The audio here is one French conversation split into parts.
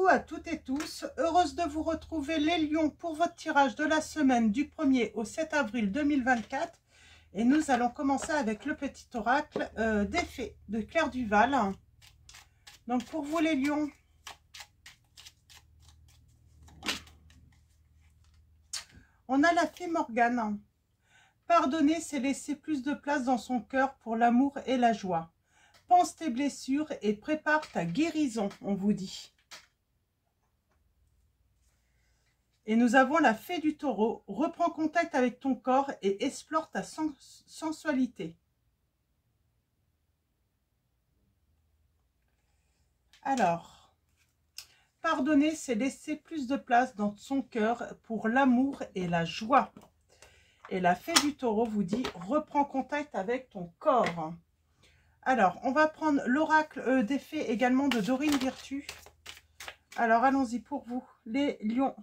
Coucou à toutes et tous, heureuse de vous retrouver les lions pour votre tirage de la semaine du 1er au 7 avril 2024. Et nous allons commencer avec le petit oracle des fées de Claire Duval. Donc pour vous les lions, on a la fée Morgane. Pardonner, c'est laisser plus de place dans son cœur pour l'amour et la joie. Pense tes blessures et prépare ta guérison, on vous dit. Et nous avons la fée du taureau. Reprends contact avec ton corps et explore ta sensualité. Alors, pardonner, c'est laisser plus de place dans son cœur pour l'amour et la joie. Et la fée du taureau vous dit, reprends contact avec ton corps. Alors, on va prendre l'oracle des fées également de Dorine Virtue. Alors, allons-y pour vous, les lions.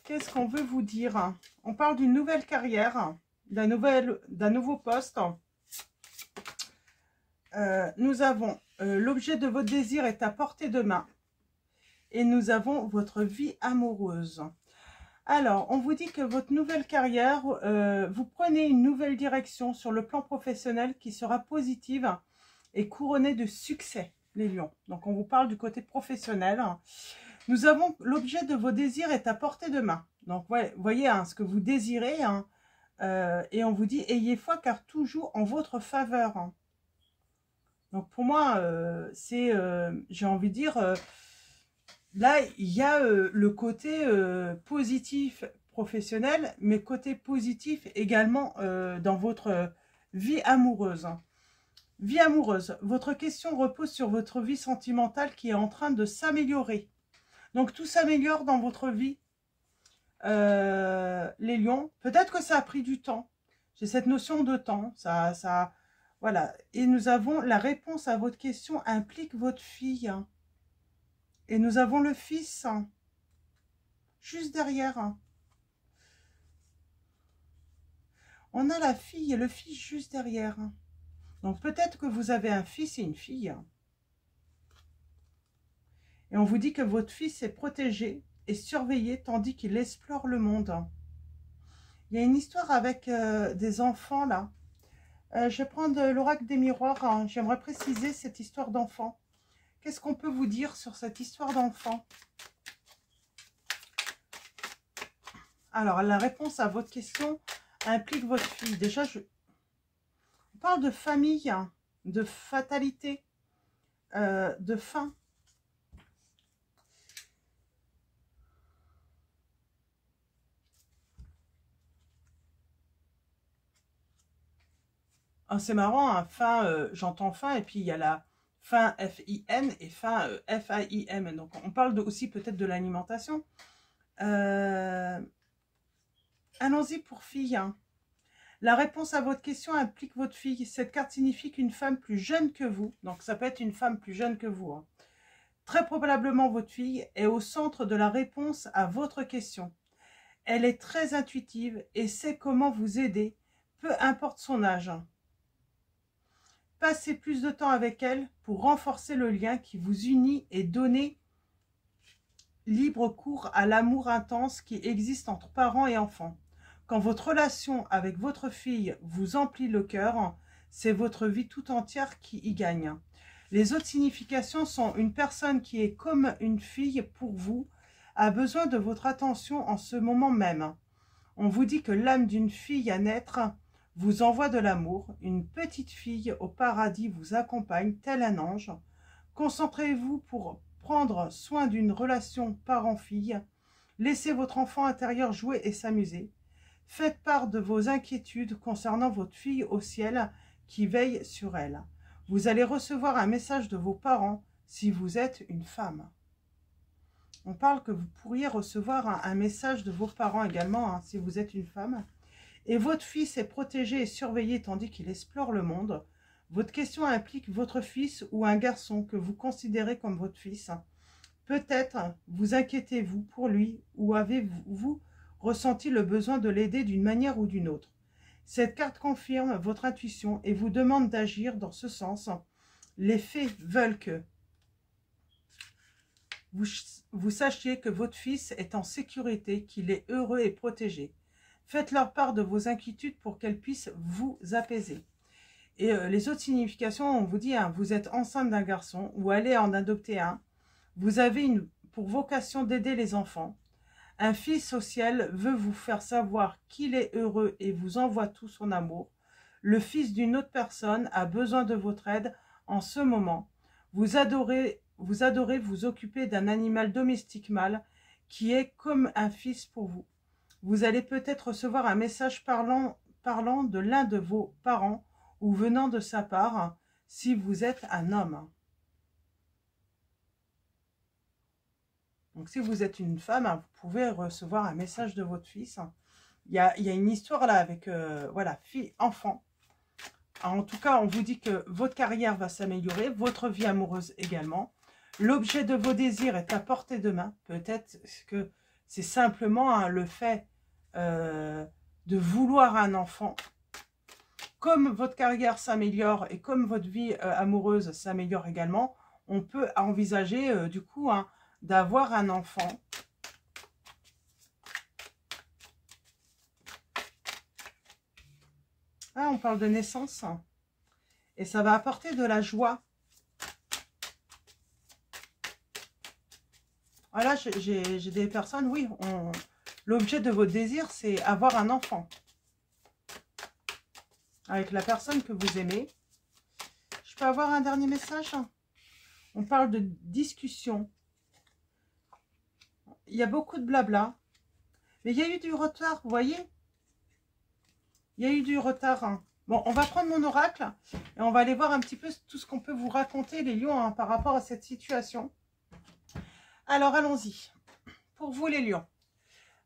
Qu'est-ce qu'on veut vous dire? On parle d'une nouvelle carrière, d'un nouveau poste. Nous avons l'objet de votre désir est à portée de main. Et nous avons votre vie amoureuse. Alors, on vous dit que votre nouvelle carrière, vous prenez une nouvelle direction sur le plan professionnel qui sera positive et couronnée de succès, les lions. Donc, on vous parle du côté professionnel. Nous avons l'objet de vos désirs est à portée de main. Donc, ouais, voyez hein, ce que vous désirez. Hein, et on vous dit, ayez foi car tout joue en votre faveur. Hein. Donc, pour moi, c'est, j'ai envie de dire, là, il y a le côté positif professionnel, mais côté positif également dans votre vie amoureuse. Vie amoureuse, votre question repose sur votre vie sentimentale qui est en train de s'améliorer. Donc, tout s'améliore dans votre vie, les lions. Peut-être que ça a pris du temps. J'ai cette notion de temps. Voilà. Et nous avons la réponse à votre question implique votre fille. Et nous avons le fils juste derrière. On a la fille et le fils juste derrière. Donc, peut-être que vous avez un fils et une fille. Et on vous dit que votre fils est protégé et surveillé tandis qu'il explore le monde. Il y a une histoire avec des enfants là. Je vais prendre l'oracle des miroirs. Hein. J'aimerais préciser cette histoire d'enfant. Qu'est-ce qu'on peut vous dire sur cette histoire d'enfant? Alors, la réponse à votre question implique votre fille. Déjà, on parle de famille, hein, de fatalité, de fin. Oh, c'est marrant, hein, fin, j'entends fin, et puis il y a la fin F-I-N et fin F-A-I-M. Donc, on parle aussi peut-être de l'alimentation. Allons-y pour fille. Hein. La réponse à votre question implique votre fille. Cette carte signifie qu'une femme plus jeune que vous, donc ça peut être une femme plus jeune que vous, hein, très probablement votre fille est au centre de la réponse à votre question. Elle est très intuitive et sait comment vous aider, peu importe son âge. Passez plus de temps avec elle pour renforcer le lien qui vous unit et donner libre cours à l'amour intense qui existe entre parents et enfants. Quand votre relation avec votre fille vous emplit le cœur, c'est votre vie tout entière qui y gagne. Les autres significations sont une personne qui est comme une fille pour vous, a besoin de votre attention en ce moment même. On vous dit que l'âme d'une fille à naître vous envoie de l'amour. Une petite fille au paradis vous accompagne tel un ange. Concentrez-vous pour prendre soin d'une relation parent-fille. Laissez votre enfant intérieur jouer et s'amuser. Faites part de vos inquiétudes concernant votre fille au ciel qui veille sur elle. Vous allez recevoir un message de vos parents si vous êtes une femme. On parle que vous pourriez recevoir un message de vos parents également hein, si vous êtes une femme. Et votre fils est protégé et surveillé tandis qu'il explore le monde. Votre question implique votre fils ou un garçon que vous considérez comme votre fils. Peut-être vous inquiétez-vous pour lui ou avez-vous ressenti le besoin de l'aider d'une manière ou d'une autre. Cette carte confirme votre intuition et vous demande d'agir dans ce sens. Les fées veulent que vous sachiez que votre fils est en sécurité, qu'il est heureux et protégé. Faites-leur part de vos inquiétudes pour qu'elles puissent vous apaiser. Et les autres significations, on vous dit, hein, vous êtes enceinte d'un garçon ou allez en adopter un. Vous avez pour vocation d'aider les enfants. Un fils au ciel veut vous faire savoir qu'il est heureux et vous envoie tout son amour. Le fils d'une autre personne a besoin de votre aide en ce moment. Vous adorez vous occuper d'un animal domestique mâle qui est comme un fils pour vous. Vous allez peut-être recevoir un message parlant de l'un de vos parents ou venant de sa part, si vous êtes un homme. Donc, si vous êtes une femme, vous pouvez recevoir un message de votre fils. Il y a une histoire là avec, voilà, fille, enfant. En tout cas, on vous dit que votre carrière va s'améliorer, votre vie amoureuse également. L'objet de vos désirs est à portée de main. Peut-être que c'est simplement hein, le fait de vouloir un enfant. Comme votre carrière s'améliore et comme votre vie amoureuse s'améliore également, on peut envisager du coup hein, d'avoir un enfant. Ah, on parle de naissance. Et ça va apporter de la joie. Voilà, j'ai des personnes, oui, l'objet de votre désir, c'est avoir un enfant. Avec la personne que vous aimez. Je peux avoir un dernier message? On parle de discussion. Il y a beaucoup de blabla. Mais il y a eu du retard, vous voyez? Il y a eu du retard. Hein. Bon, on va prendre mon oracle et on va aller voir un petit peu tout ce qu'on peut vous raconter, les lions, hein, par rapport à cette situation. Alors, allons-y. Pour vous, les lions.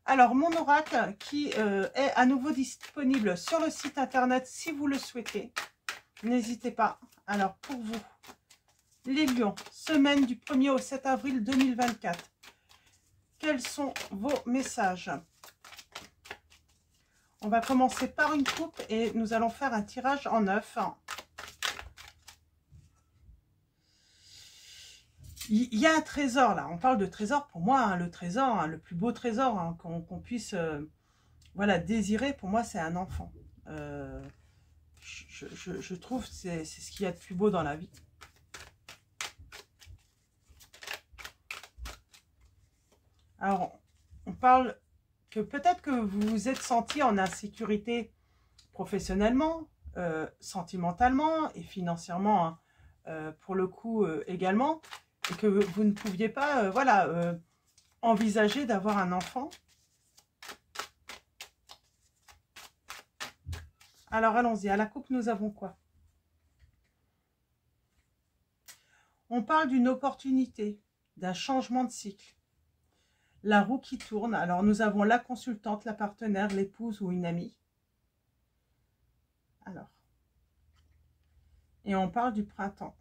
Alors, mon oracle qui est à nouveau disponible sur le site internet si vous le souhaitez. N'hésitez pas. Alors, pour vous, les lions, semaine du 1er au 7 avril 2024. Quels sont vos messages? On va commencer par une coupe et nous allons faire un tirage en 9. Il y a un trésor là, on parle de trésor pour moi, hein, le trésor, hein, le plus beau trésor hein, qu'on puisse voilà, désirer, pour moi c'est un enfant. Je trouve que c'est ce qu'il y a de plus beau dans la vie. Alors, on parle que peut-être que vous vous êtes senti en insécurité professionnellement, sentimentalement et financièrement, hein, pour le coup également, et que vous ne pouviez pas voilà, envisager d'avoir un enfant. Alors, allons-y. À la coupe, nous avons quoi? On parle d'une opportunité, d'un changement de cycle. La roue qui tourne. Alors, nous avons la consultante, la partenaire, l'épouse ou une amie. Alors. Et on parle du printemps.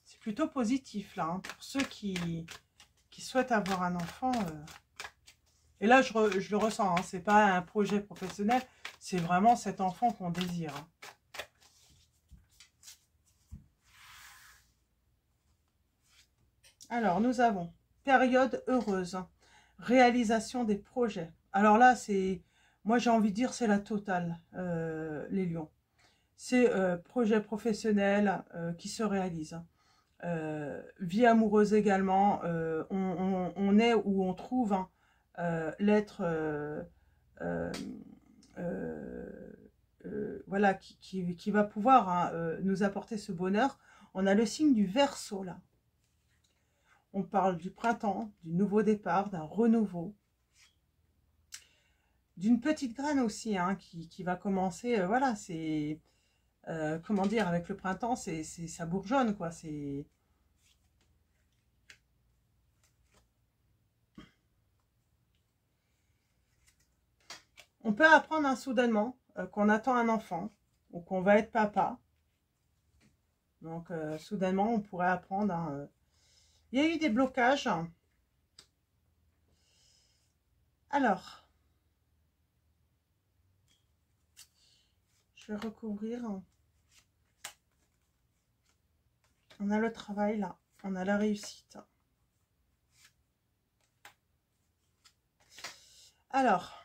C'est plutôt positif, là, hein, pour ceux qui souhaitent avoir un enfant. Et là, je le ressens, hein, c'est pas un projet professionnel, c'est vraiment cet enfant qu'on désire. Hein. Alors, nous avons période heureuse, réalisation des projets. Alors là, c'est, moi j'ai envie de dire, c'est la totale, les lions. C'est projet professionnel qui se réalise. Vie amoureuse également, on est où on trouve hein, l'être voilà, qui va pouvoir hein, nous apporter ce bonheur. On a le signe du Verseau là. On parle du printemps, du nouveau départ, d'un renouveau. D'une petite graine aussi hein, qui va commencer, voilà, c'est... comment dire, avec le printemps, ça bourgeonne, quoi. C'est... On peut apprendre hein, soudainement qu'on attend un enfant ou qu'on va être papa. Donc, soudainement, on pourrait apprendre... Hein, il y a eu des blocages. Alors, je vais recouvrir. On a le travail là, on a la réussite. Alors,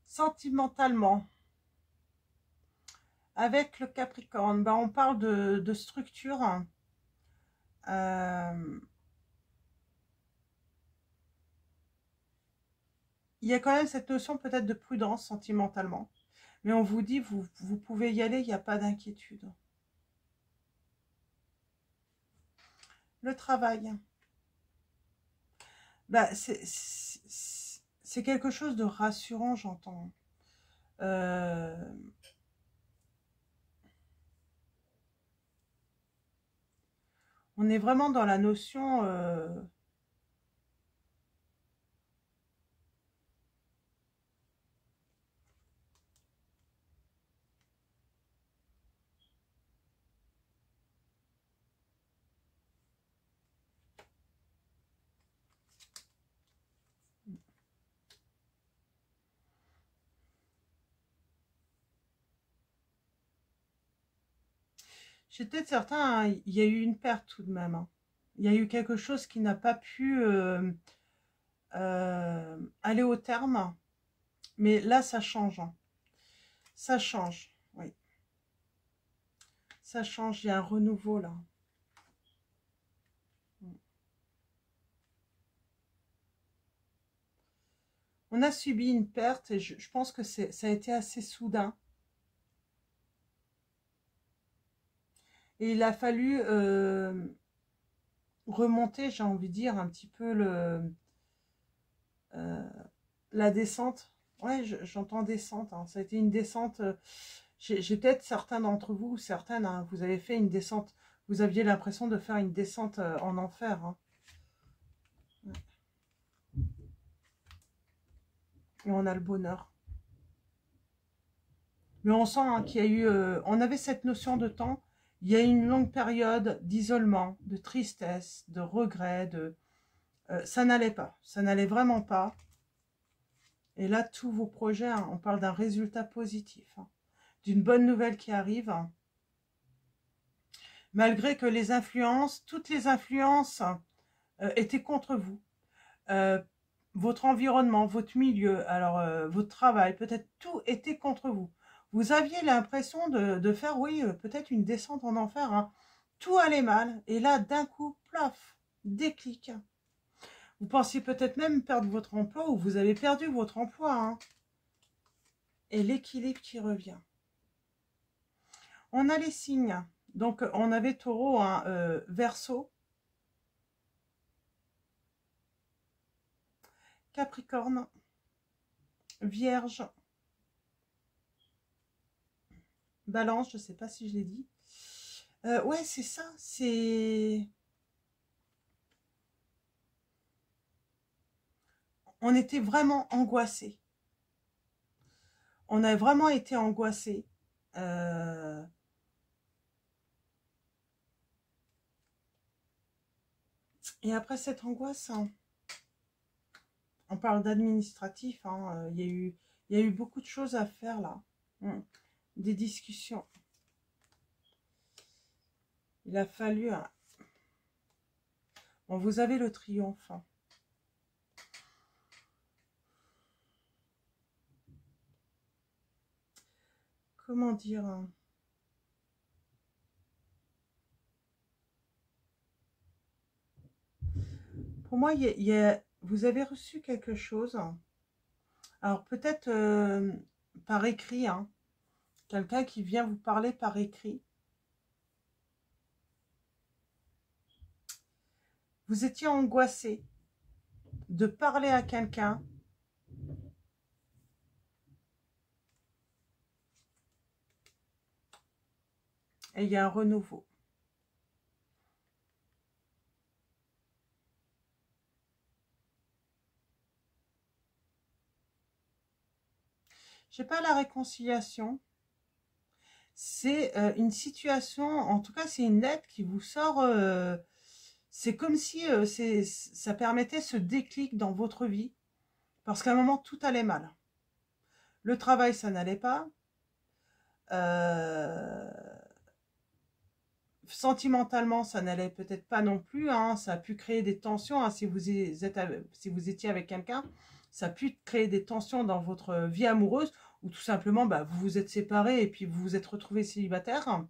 sentimentalement, avec le Capricorne, ben on parle de structure. Il y a quand même cette notion peut-être de prudence sentimentalement. Mais on vous dit, vous pouvez y aller, il n'y a pas d'inquiétude. Le travail. Bah, c'est quelque chose de rassurant, j'entends. On est vraiment dans la notion... J'étais certain, hein, il y a eu une perte tout de même. Hein. Il y a eu quelque chose qui n'a pas pu aller au terme. Mais là, ça change. Hein. Ça change, oui. Ça change, il y a un renouveau là. On a subi une perte et je pense que ça a été assez soudain. Et il a fallu remonter, j'ai envie de dire, un petit peu la descente. Ouais, j'entends descente. Hein. Ça a été une descente. J'ai peut-être certains d'entre vous, certaines, hein, vous avez fait une descente. Vous aviez l'impression de faire une descente en enfer. Hein. Ouais. Et on a le bonheur. Mais on sent hein, qu'il y a eu... on avait cette notion de temps. Il y a eu une longue période d'isolement, de tristesse, de regret. Ça n'allait pas. Ça n'allait vraiment pas. Et là, tous vos projets, hein, on parle d'un résultat positif. Hein, d'une bonne nouvelle qui arrive. Hein, malgré que les influences, toutes les influences étaient contre vous. Votre environnement, votre milieu, alors votre travail, peut-être tout était contre vous. Vous aviez l'impression de faire, oui, peut-être une descente en enfer. Hein. Tout allait mal. Et là, d'un coup, plaf, déclic. Vous pensiez peut-être même perdre votre emploi ou vous avez perdu votre emploi. Hein. Et l'équilibre qui revient. On a les signes. Donc, on avait Taureau, hein, Verseau, Capricorne, Vierge, Balance, je ne sais pas si je l'ai dit. Ouais, c'est ça, c'est... On était vraiment angoissés. On a vraiment été angoissés. Et après cette angoisse, hein, on parle d'administratif, hein, il y a eu beaucoup de choses à faire là. Des discussions. Il a fallu... Hein. Bon, vous avez le triomphe. Hein. Comment dire hein. Pour moi, vous avez reçu quelque chose. Alors peut-être par écrit, hein, quelqu'un qui vient vous parler par écrit. Vous étiez angoissé de parler à quelqu'un. Et il y a un renouveau. Je n'ai pas la réconciliation. C'est une situation, en tout cas c'est une lettre qui vous sort... c'est comme si ça permettait ce déclic dans votre vie. Parce qu'à un moment, tout allait mal. Le travail, ça n'allait pas. Sentimentalement, ça n'allait peut-être pas non plus, hein, ça a pu créer des tensions, hein, si vous étiez avec quelqu'un, ça a pu créer des tensions dans votre vie amoureuse, ou tout simplement, bah, vous vous êtes séparés et puis vous vous êtes retrouvés célibataires.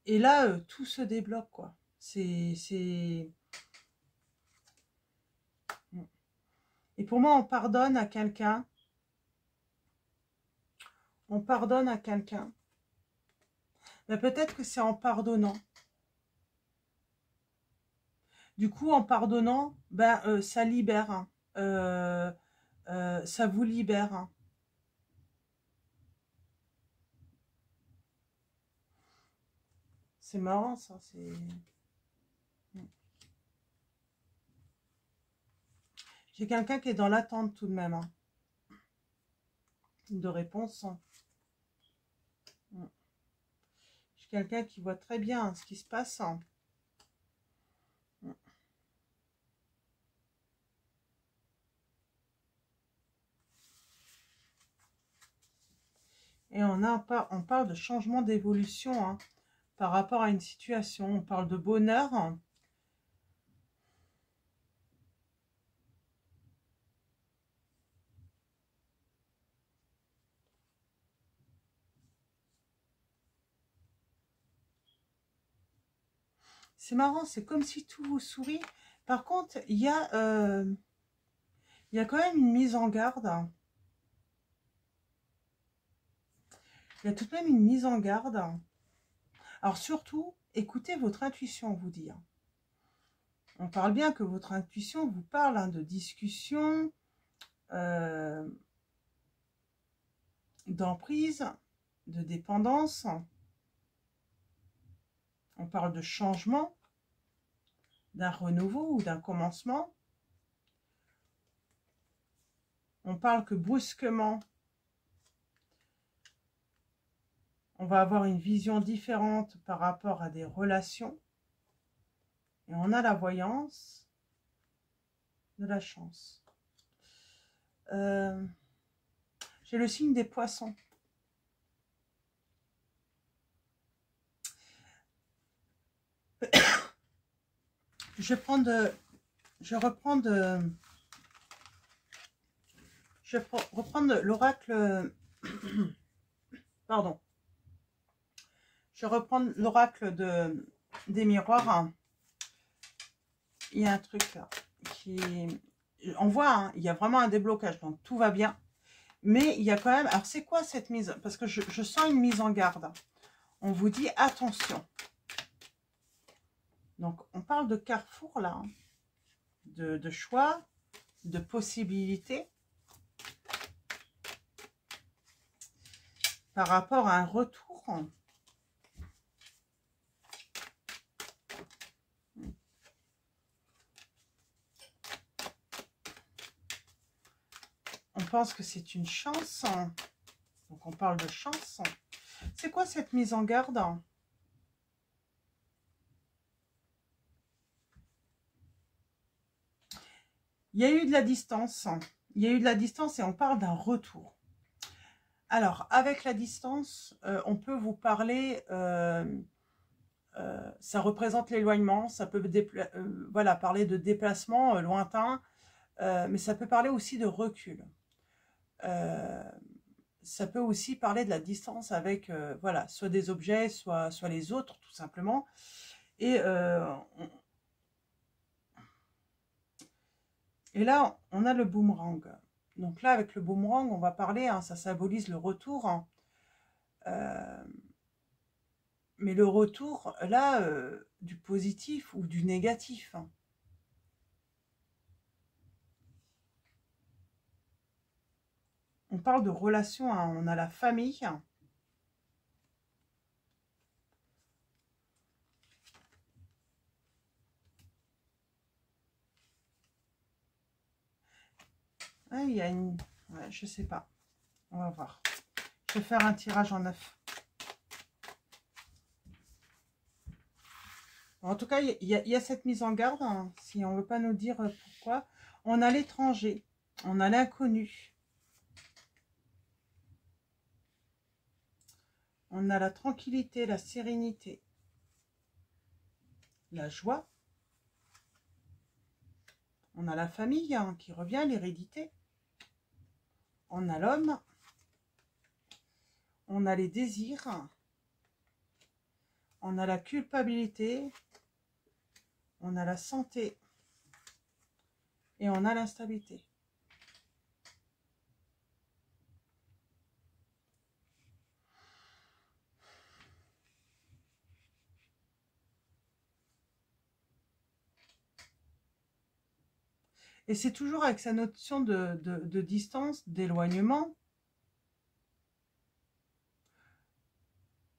Et là, tout se débloque, quoi. Et pour moi, on pardonne à quelqu'un. On pardonne à quelqu'un. Mais peut-être que c'est en pardonnant. Du coup, en pardonnant, ben, ça libère. Hein. Ça vous libère. Hein. C'est marrant, ça. J'ai quelqu'un qui est dans l'attente tout de même. Hein, de réponse. Hein. J'ai quelqu'un qui voit très bien ce qui se passe. Hein. Et on parle de changement d'évolution, hein, par rapport à une situation. On parle de bonheur. Hein. C'est marrant, c'est comme si tout vous sourit. Par contre, il y a quand même une mise en garde. Hein. Il y a tout de même une mise en garde. Alors surtout, écoutez votre intuition vous dire. On parle bien que votre intuition vous parle, hein, de discussion, d'emprise, de dépendance. On parle de changement, d'un renouveau ou d'un commencement. On parle que brusquement, on va avoir une vision différente par rapport à des relations. Et on a la voyance de la chance. J'ai le signe des poissons. Je reprends l'oracle. Pardon. Je reprends l'oracle des miroirs. Il y a un truc là qui... On voit, hein, il y a vraiment un déblocage, donc tout va bien. Mais il y a quand même... Alors, c'est quoi cette mise? Parce que je sens une mise en garde. On vous dit attention. Donc, on parle de carrefour là. Hein, de choix, de possibilités. Par rapport à un retour. On pense que c'est une chance. Donc, on parle de chance. C'est quoi cette mise en garde? Il y a eu de la distance. Il y a eu de la distance et on parle d'un retour. Alors, avec la distance, on peut vous parler... ça représente l'éloignement. Ça peut voilà, parler de déplacement lointain. Mais ça peut parler aussi de recul. Ça peut aussi parler de la distance avec, voilà, soit des objets, soit les autres, tout simplement. Et là, on a le boomerang. Donc là, avec le boomerang, on va parler, hein, ça symbolise le retour. Hein. Mais le retour, là, du positif ou du négatif. Hein. On parle de relations, hein, on a la famille. Ah, il y a une... Ouais, je sais pas. On va voir. Je vais faire un tirage en 9. En tout cas, il y a cette mise en garde, hein, si on ne veut pas nous dire pourquoi. On a l'étranger, on a l'inconnu. On a la tranquillité, la sérénité. la joie. On a la famille hein, qui revient, l'hérédité. On a l'homme. On a les désirs. On a la culpabilité. On a la santé. Et on a l'instabilité. Et c'est toujours avec sa notion de distance, d'éloignement.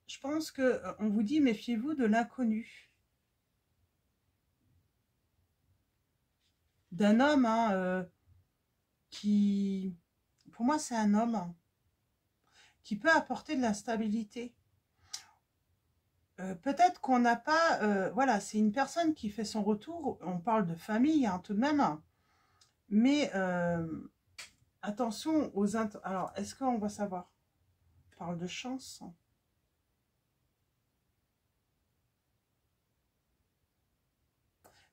Je pense qu'on vous dit, méfiez-vous de l'inconnu. D'un homme hein, qui, pour moi, c'est un homme qui peut apporter de la stabilité. Peut-être qu'on n'a pas... voilà, c'est une personne qui fait son retour. On parle de famille hein, tout de même. Mais attention aux... Alors, est-ce qu'on va savoir? On parle de chance.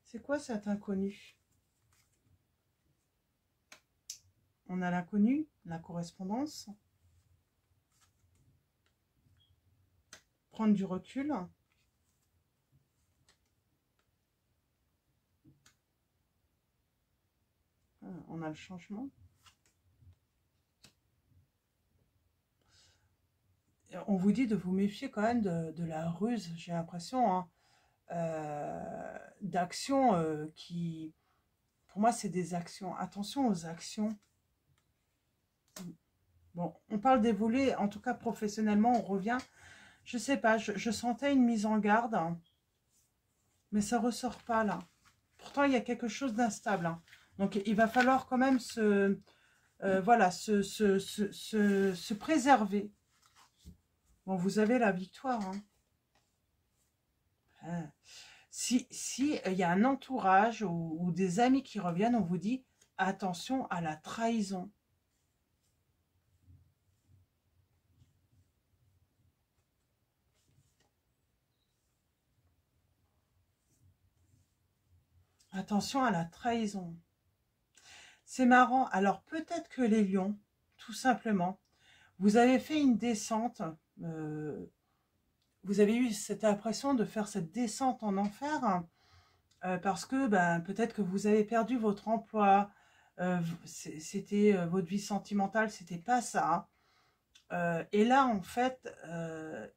C'est quoi cet inconnu? On a l'inconnu, la correspondance. Prendre du recul. On a le changement. On vous dit de vous méfier quand même de la ruse, j'ai l'impression, hein, d'actions qui... Pour moi, c'est des actions. Attention aux actions. Bon, on parle d'évoluer, en tout cas professionnellement, on revient. Je sais pas, je sentais une mise en garde, hein, mais ça ressort pas là. Pourtant, il y a quelque chose d'instable. Hein. Donc, il va falloir quand même voilà, se préserver. Bon, vous avez la victoire. Hein. Si y a un entourage ou des amis qui reviennent, on vous dit attention à la trahison. Attention à la trahison. C'est marrant. Alors peut-être que les lions, tout simplement, vous avez fait une descente. Vous avez eu cette impression de faire cette descente en enfer hein, parce que ben, peut-être que vous avez perdu votre emploi. C'était votre vie sentimentale, c'était pas ça. Et là, en fait,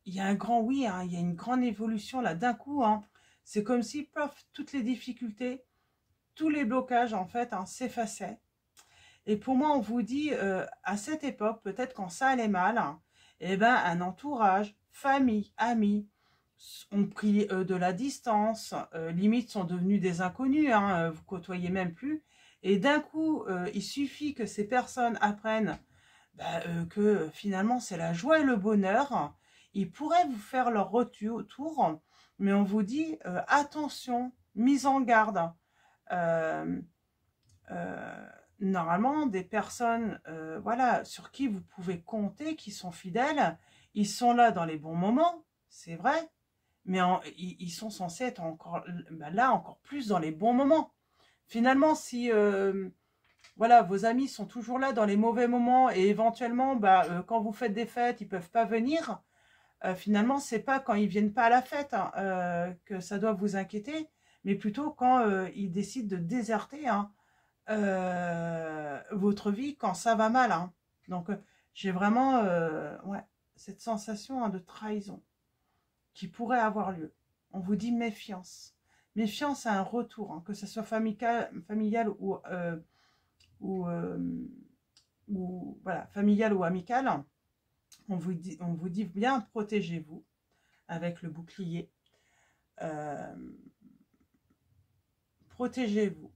il y a un grand oui, hein, il y a une grande évolution là d'un coup. Hein, c'est comme si, pof, toutes les difficultés, tous les blocages, en fait, hein, s'effaçaient. Et pour moi, on vous dit, à cette époque, peut-être quand ça allait mal, hein, eh ben, un entourage, famille, amis, ont pris de la distance, limite sont devenus des inconnus, hein, vous côtoyez même plus. Et d'un coup, il suffit que ces personnes apprennent bah, que finalement c'est la joie et le bonheur. Ils pourraient vous faire leur retour, mais on vous dit attention, mise en garde. Euh, Normalement, des personnes voilà, sur qui vous pouvez compter, qui sont fidèles, ils sont là dans les bons moments, c'est vrai, mais ils sont censés être encore bah, là encore plus dans les bons moments. Finalement, si voilà, vos amis sont toujours là dans les mauvais moments et éventuellement, bah, quand vous faites des fêtes, ils peuvent pas venir. Finalement, c'est pas quand ils viennent pas à la fête hein, que ça doit vous inquiéter, mais plutôt quand ils décident de déserter hein, votre vie quand ça va mal. Hein. Donc, j'ai vraiment ouais, cette sensation hein, de trahison qui pourrait avoir lieu. On vous dit méfiance. Méfiance à un retour, hein, que ce soit familial ou voilà, familial ou amical. On vous dit bien protégez-vous avec le bouclier. Euh, Protégez-vous.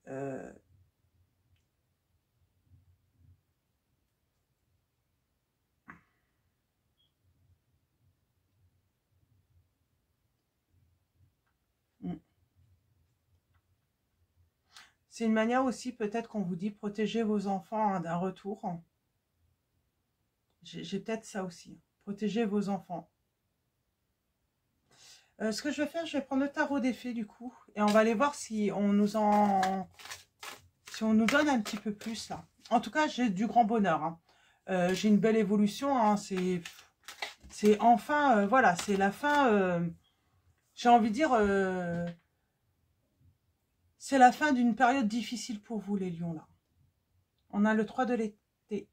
Euh, C'est une manière aussi peut-être qu'on vous dit protégez vos enfants hein, d'un retour. J'ai peut-être ça aussi. Protégez vos enfants. Ce que je vais faire, je vais prendre le tarot des fées du coup. Et on va aller voir si on nous donne un petit peu plus là. En tout cas, j'ai du grand bonheur. Hein. J'ai une belle évolution. Hein. C'est enfin, voilà, c'est la fin. J'ai envie de dire, c'est la fin d'une période difficile pour vous les lions là. On a le 3 de l'été.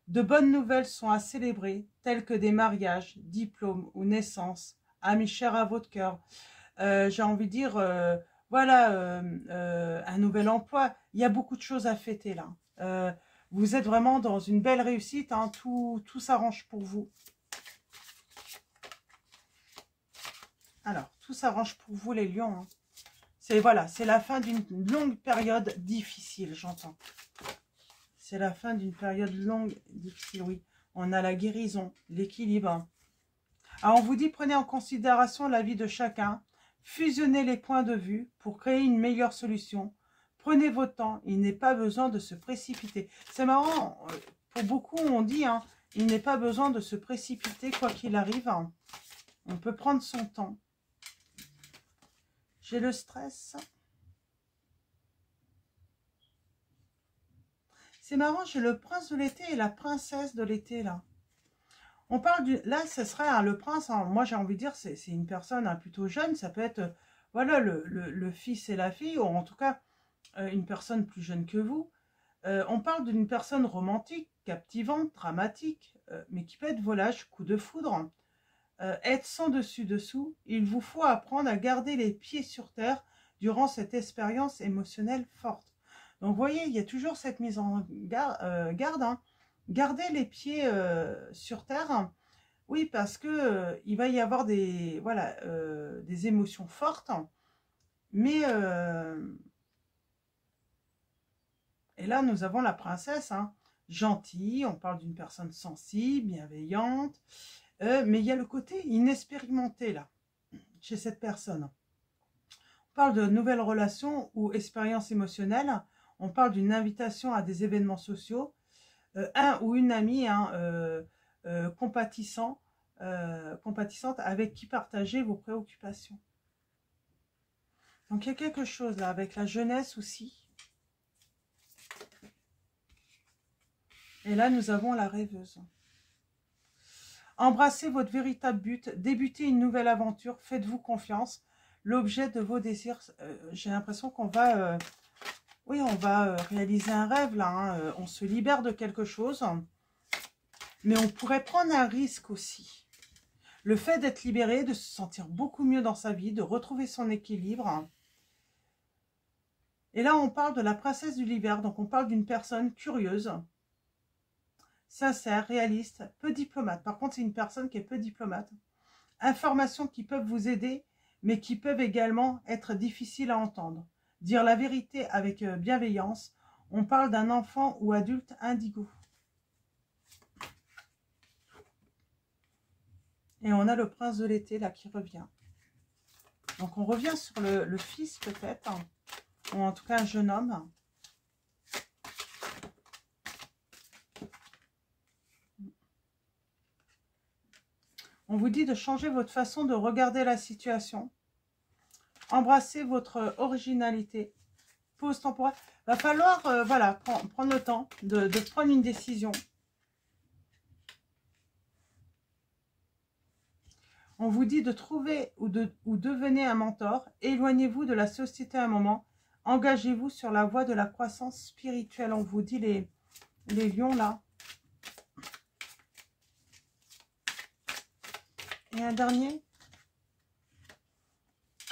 De bonnes nouvelles sont à célébrer, telles que des mariages, diplômes ou naissances, amis chers à votre cœur. J'ai envie de dire, voilà, un nouvel emploi. Il y a beaucoup de choses à fêter là. Vous êtes vraiment dans une belle réussite. Hein, tout s'arrange pour vous. Alors, tout s'arrange pour vous les lions. Hein. Voilà, c'est la fin d'une longue période difficile, j'entends. C'est la fin d'une période longue, difficile, oui. On a la guérison, l'équilibre. Alors, on vous dit, prenez en considération la vie de chacun. Fusionnez les points de vue pour créer une meilleure solution. Prenez votre temps. Il n'est pas besoin de se précipiter. C'est marrant, pour beaucoup, on dit, hein, il n'est pas besoin de se précipiter quoi qu'il arrive. Hein. On peut prendre son temps. J'ai le stress. C'est marrant, j'ai le prince de l'été et la princesse de l'été, là. On parle du... Là, ce serait hein, le prince. Hein, moi, j'ai envie de dire, c'est une personne hein, plutôt jeune. Ça peut être, voilà, le fils et la fille, ou en tout cas, une personne plus jeune que vous. On parle d'une personne romantique, captivante, dramatique, mais qui peut être volage, coup de foudre. Être sans dessus-dessous, il vous faut apprendre à garder les pieds sur terre durant cette expérience émotionnelle forte. Donc, vous voyez, il y a toujours cette mise en garde. Hein. Gardez les pieds sur terre. Oui, parce que il va y avoir des, voilà, des émotions fortes. Mais, et là, nous avons la princesse. Hein, gentille, on parle d'une personne sensible, bienveillante. Mais il y a le côté inexpérimenté, là, chez cette personne. On parle de nouvelles relations ou expériences émotionnelles. On parle d'une invitation à des événements sociaux. Un ou une amie hein, compatissante avec qui partager vos préoccupations. Donc, il y a quelque chose là, avec la jeunesse aussi. Et là, nous avons la rêveuse. Embrassez votre véritable but, débutez une nouvelle aventure, faites-vous confiance. L'objet de vos désirs, j'ai l'impression qu'on va, oui, on va réaliser un rêve là. Hein, on se libère de quelque chose, mais on pourrait prendre un risque aussi. Le fait d'être libéré, de se sentir beaucoup mieux dans sa vie, de retrouver son équilibre. Et là, on parle de la princesse de l'hiver, donc on parle d'une personne curieuse, sincère, réaliste, peu diplomate. Par contre, c'est une personne qui est peu diplomate. Informations qui peuvent vous aider, mais qui peuvent également être difficiles à entendre. Dire la vérité avec bienveillance. On parle d'un enfant ou adulte indigo. Et on a le prince de l'été là qui revient. Donc on revient sur le fils peut-être, hein, ou en tout cas un jeune homme. On vous dit de changer votre façon de regarder la situation. Embrassez votre originalité. Pause temporaire. Il va falloir voilà, prendre le temps de prendre une décision. On vous dit de trouver ou devenez un mentor. Éloignez-vous de la société un moment. Engagez-vous sur la voie de la croissance spirituelle. On vous dit les lions là. Et un dernier.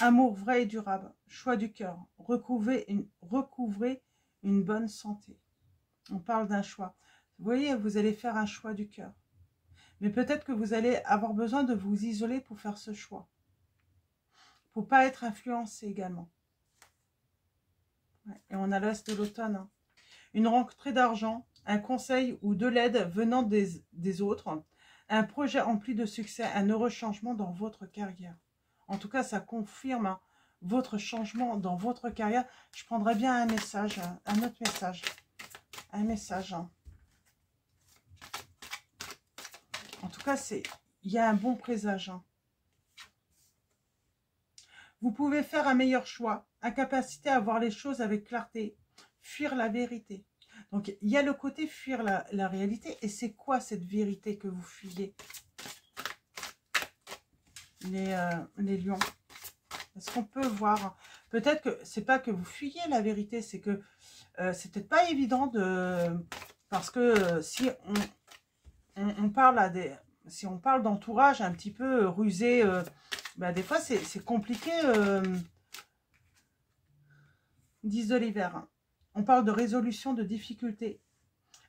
Amour vrai et durable. Choix du cœur. Recouvrez une bonne santé. On parle d'un choix. Vous voyez, vous allez faire un choix du cœur. Mais peut-être que vous allez avoir besoin de vous isoler pour faire ce choix. Pour ne pas être influencé également. Ouais. Et on a l'as de l'automne. Hein. Une rentrée d'argent, un conseil ou de l'aide venant des autres. Un projet rempli de succès, un heureux changement dans votre carrière. En tout cas, ça confirme hein, votre changement dans votre carrière. Je prendrais bien un message, un autre message. Un message. Hein. En tout cas, il y a un bon présage. Hein. Vous pouvez faire un meilleur choix, incapacité à voir les choses avec clarté, fuir la vérité. Donc, il y a le côté fuir la réalité. Et c'est quoi cette vérité que vous fuyez, les lions? Est-ce qu'on peut voir? Peut-être que c'est pas que vous fuyez la vérité, c'est que c'est peut-être pas évident de... Parce que si on parle si on parle d'entourage un petit peu rusé, bah, des fois c'est compliqué. 10 de l'hiver. Hein. On parle de résolution de difficultés.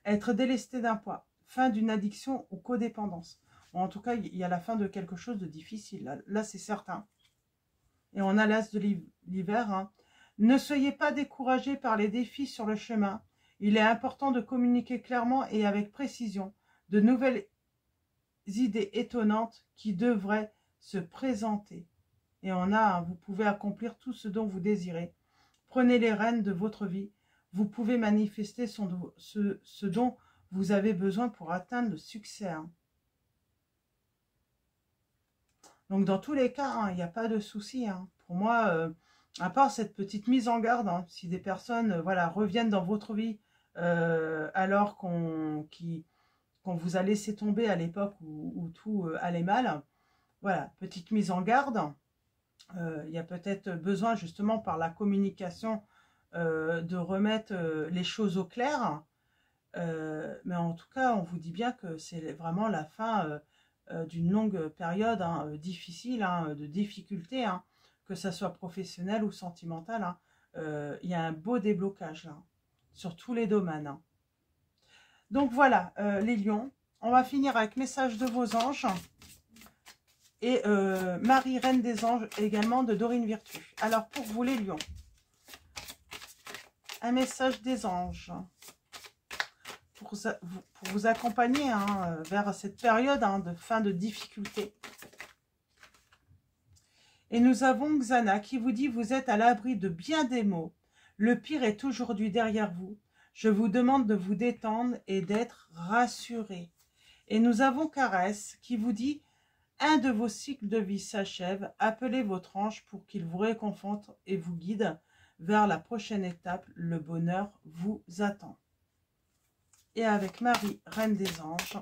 Être délesté d'un poids. Fin d'une addiction ou codépendance. Bon, en tout cas, il y a la fin de quelque chose de difficile. Là c'est certain. Et on a l'as de l'hiver. Hein. Ne soyez pas découragés par les défis sur le chemin. Il est important de communiquer clairement et avec précision de nouvelles idées étonnantes qui devraient se présenter. Et on a, hein, vous pouvez accomplir tout ce dont vous désirez. Prenez les rênes de votre vie. Vous pouvez manifester ce dont vous avez besoin pour atteindre le succès. Hein. Donc, dans tous les cas, il n'y a pas de souci. Hein. Pour moi, à part cette petite mise en garde, hein, si des personnes voilà, reviennent dans votre vie alors qu'on vous a laissé tomber à l'époque où tout allait mal, voilà, petite mise en garde. Il y a peut-être besoin, justement, par la communication, de remettre les choses au clair. Mais en tout cas, on vous dit bien que c'est vraiment la fin d'une longue période hein, difficile, hein, de difficultés, hein, que ça soit professionnel ou sentimental. Hein. Il y a un beau déblocage là, sur tous les domaines. Hein. Donc voilà, les lions. On va finir avec message de vos anges. Et Marie, Reine des Anges, également de Dorine Virtue. Alors, pour vous, les lions, un message des anges pour vous accompagner hein, vers cette période hein, de fin de difficulté. Et nous avons Xana qui vous dit « Vous êtes à l'abri de bien des maux. Le pire est aujourd'hui derrière vous. Je vous demande de vous détendre et d'être rassuré. » Et nous avons Caresse qui vous dit « Un de vos cycles de vie s'achève. Appelez votre ange pour qu'il vous réconforte et vous guide vers la prochaine étape. Le bonheur vous attend. » Et avec Marie, Reine des Anges,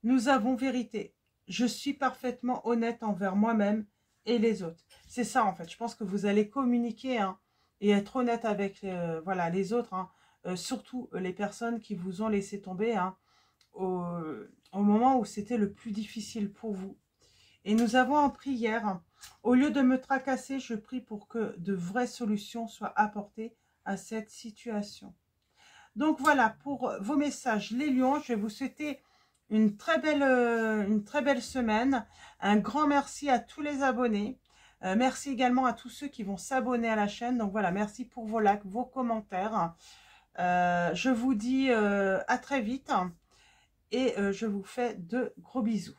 nous avons vérité. Je suis parfaitement honnête envers moi-même et les autres. C'est ça en fait. Je pense que vous allez communiquer hein, et être honnête avec voilà, les autres. Hein, surtout les personnes qui vous ont laissé tomber hein, au moment où c'était le plus difficile pour vous. Et nous avons en prière, au lieu de me tracasser, je prie pour que de vraies solutions soient apportées à cette situation. Donc voilà pour vos messages les lions. Je vais vous souhaiter une très belle semaine. Un grand merci à tous les abonnés. Merci également à tous ceux qui vont s'abonner à la chaîne. Donc voilà, merci pour vos likes, vos commentaires. Je vous dis à très vite et je vous fais de gros bisous.